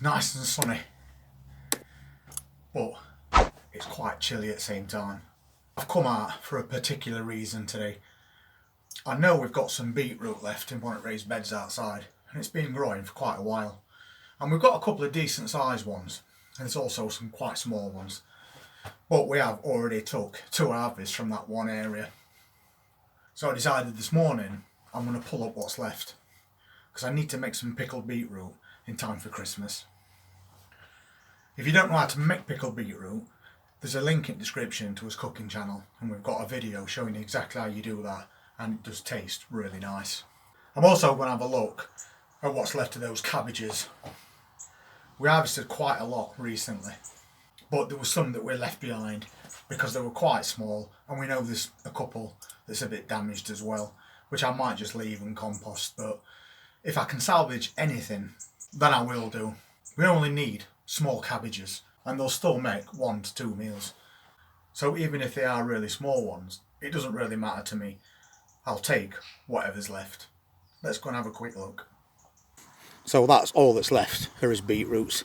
nice and sunny, but it's quite chilly at the same time. I've come out for a particular reason today. I know we've got some beetroot left in one of the raised beds outside, and it's been growing for quite a while. And we've got a couple of decent sized ones, and there's also some quite small ones. But we have already took 2 harvests from that one area. So I decided this morning I'm going to pull up what's left, because I need to make some pickled beetroot in time for Christmas. If you don't know how to make pickled beetroot, there's a link in the description to his cooking channel, and we've got a video showing exactly how you do that, and it does taste really nice. I'm also going to have a look at what's left of those cabbages. We harvested quite a lot recently, but there was some that were left behind because they were quite small, and we know there's a couple that's a bit damaged as well, which I might just leave and compost, but if I can salvage anything, then I will do. We only need small cabbages, and they'll still make 1 to 2 meals. So even if they are really small ones, it doesn't really matter to me. I'll take whatever's left. Let's go and have a quick look. So that's all that's left, are his beetroots.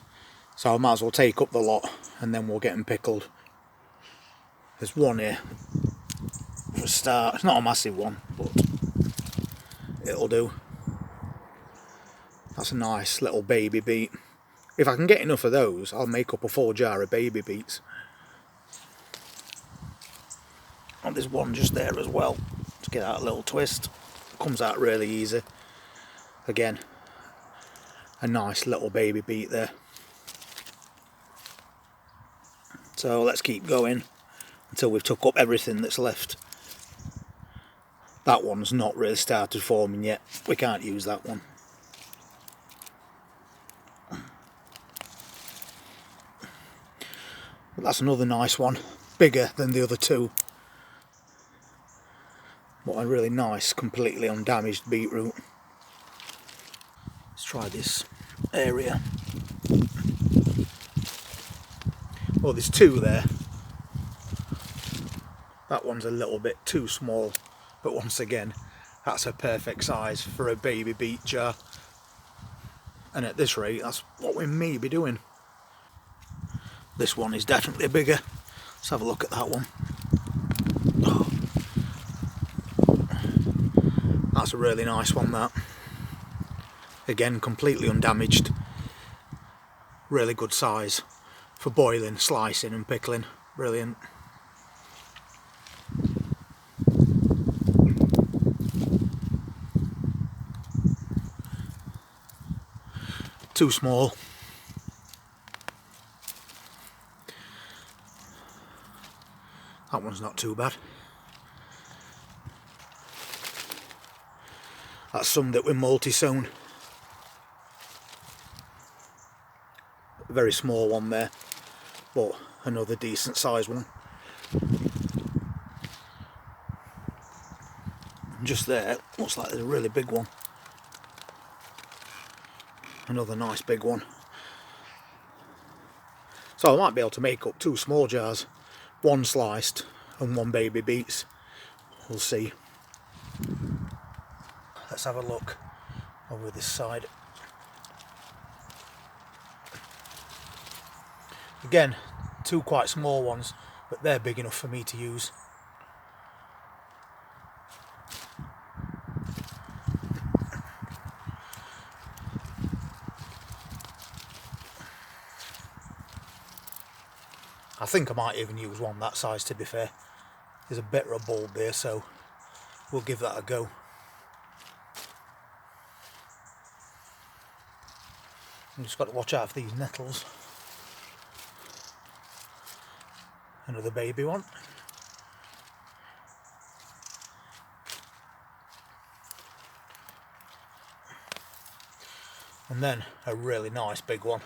So I might as well take up the lot and then we'll get them pickled. There's one here for a start. It's not a massive one, but it'll do. That's a nice little baby beet. If I can get enough of those, I'll make up a full jar of baby beets. And there's one just there as well. To get that little twist. Comes out really easy. Again, a nice little baby beet there. So let's keep going until we've took up everything that's left. That one's not really started forming yet. We can't use that one. But that's another nice one, bigger than the other 2. But a really nice, completely undamaged beetroot. Let's try this area. Well, there's 2 there. That one's a little bit too small, but once again, that's a perfect size for a baby beet jar. And at this rate, that's what we may be doing. This one is definitely bigger. Let's have a look at that one. Oh. That's a really nice one, that. Again, completely undamaged. Really good size for boiling, slicing and pickling. Brilliant. Too small. That one's not too bad. That's some that were multi-sown. A very small one there, but another decent sized one. And just there, looks like there's a really big one. Another nice big one. So I might be able to make up 2 small jars. 1 sliced and 1 baby beets. We'll see. Let's have a look over this side. Again, 2 quite small ones, but they're big enough for me to use. I think I might even use one that size, to be fair. There's a bit of a bulb there, so we'll give that a go. I've just got to watch out for these nettles. Another baby one. And then a really nice big one.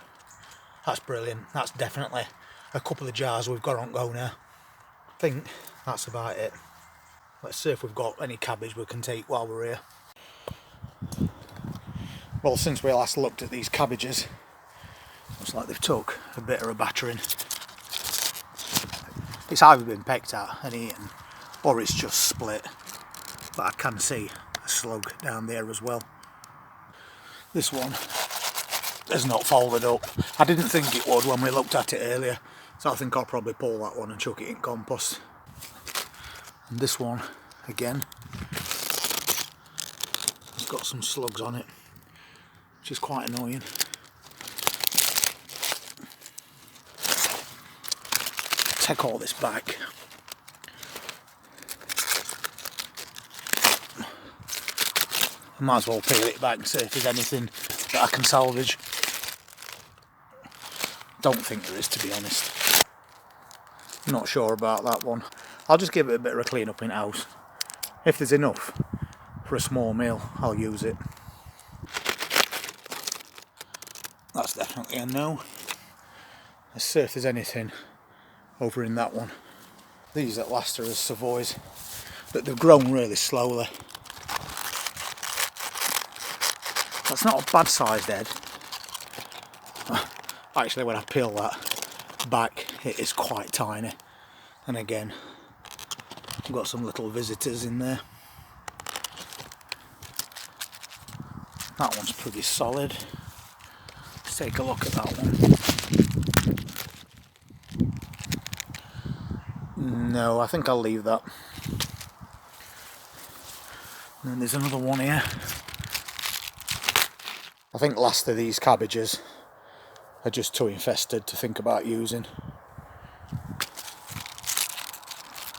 That's brilliant. That's definitely a couple of jars we've got on go now. I think that's about it. Let's see if we've got any cabbage we can take while we're here. Well, since we last looked at these cabbages, looks like they've took a bit of a battering. It's either been pecked at and eaten, or it's just split. But I can see a slug down there as well. This one has not folded up. I didn't think it would when we looked at it earlier, so I think I'll probably pull that one and chuck it in compost. And this one, again, has got some slugs on it, which is quite annoying. Take all this back. I might as well peel it back and see if there's anything that I can salvage. Don't think there is, to be honest. Not sure about that one. I'll just give it a bit of a clean up in house. If there's enough for a small meal, I'll use it. That's definitely a no. Let's see if there's anything over in that one. These at last are as Savoys, but they've grown really slowly. That's not a bad sized head. Actually, when I peel that back, it is quite tiny. And again, I've got some little visitors in there. That one's pretty solid. Let's take a look at that one. No, I think I'll leave that. And then there's another one here. I think last of these cabbages are just too infested to think about using.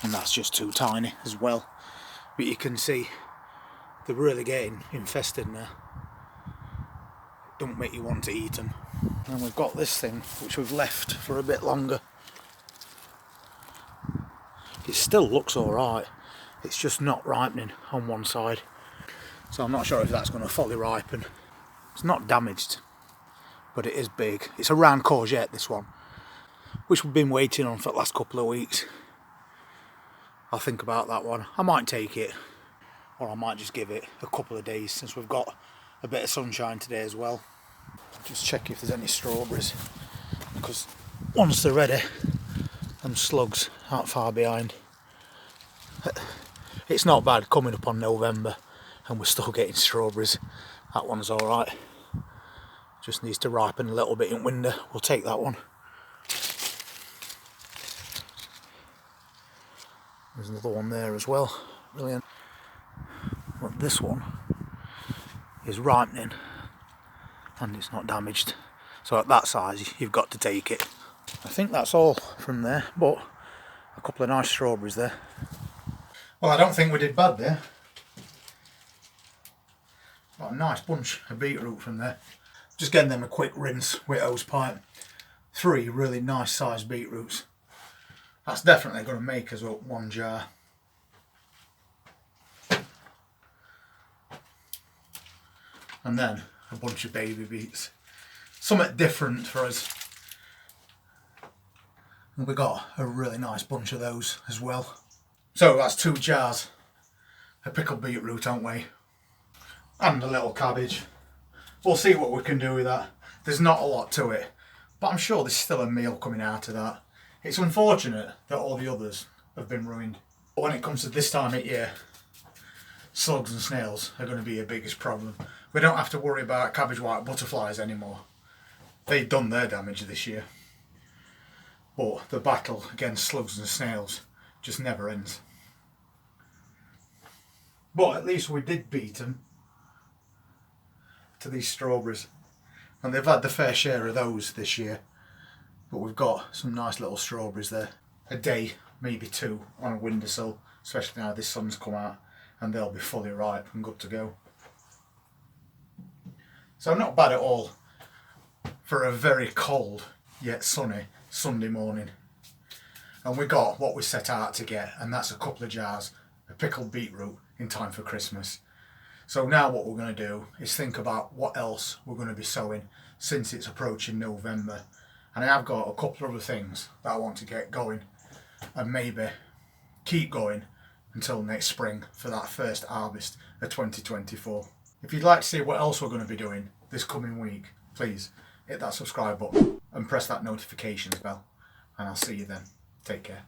And that's just too tiny as well. But you can see they're really getting infested now. Don't make you want to eat them. And we've got this thing which we've left for a bit longer. It still looks alright. It's just not ripening on one side. So I'm not sure if that's going to fully ripen. It's not damaged, but it is big. It's a round courgette, this one, which we've been waiting on for the last couple of weeks. I'll think about that one. I might take it, or I might just give it a couple of days since we've got a bit of sunshine today as well. Just check if there's any strawberries, because once they're ready, them slugs aren't far behind. It's not bad coming up on November and we're still getting strawberries. That one's alright. Just needs to ripen a little bit in winter. We'll take that one. There's another one there as well. Brilliant. But this one is ripening and it's not damaged. So at that size, you've got to take it. I think that's all from there, but a couple of nice strawberries there. Well, I don't think we did bad there. Got a nice bunch of beetroot from there. Just getting them a quick rinse with hose pipe. 3 really nice sized beetroots. That's definitely going to make us up 1 jar. And then a bunch of baby beets. Something different for us. And we got a really nice bunch of those as well. So that's 2 jars of pickled beetroot, haven't we? And a little cabbage. We'll see what we can do with that. There's not a lot to it, but I'm sure there's still a meal coming out of that. It's unfortunate that all the others have been ruined. But when it comes to this time of year, slugs and snails are going to be your biggest problem. We don't have to worry about cabbage white butterflies anymore. They've done their damage this year. But the battle against slugs and snails just never ends. But at least we did beat them to these strawberries. And they've had the fair share of those this year. But we've got some nice little strawberries there. A day, maybe 2 on a windowsill, especially now this sun's come out, and they'll be fully ripe and good to go. So not bad at all for a very cold yet sunny Sunday morning. And we got what we set out to get, and that's a couple of jars of pickled beetroot in time for Christmas. So now what we're going to do is think about what else we're going to be sowing since it's approaching November. And I have got a couple of other things that I want to get going and maybe keep going until next spring for that first harvest of 2024. If you'd like to see what else we're going to be doing this coming week, please hit that subscribe button and press that notifications bell, and I'll see you then. Take care.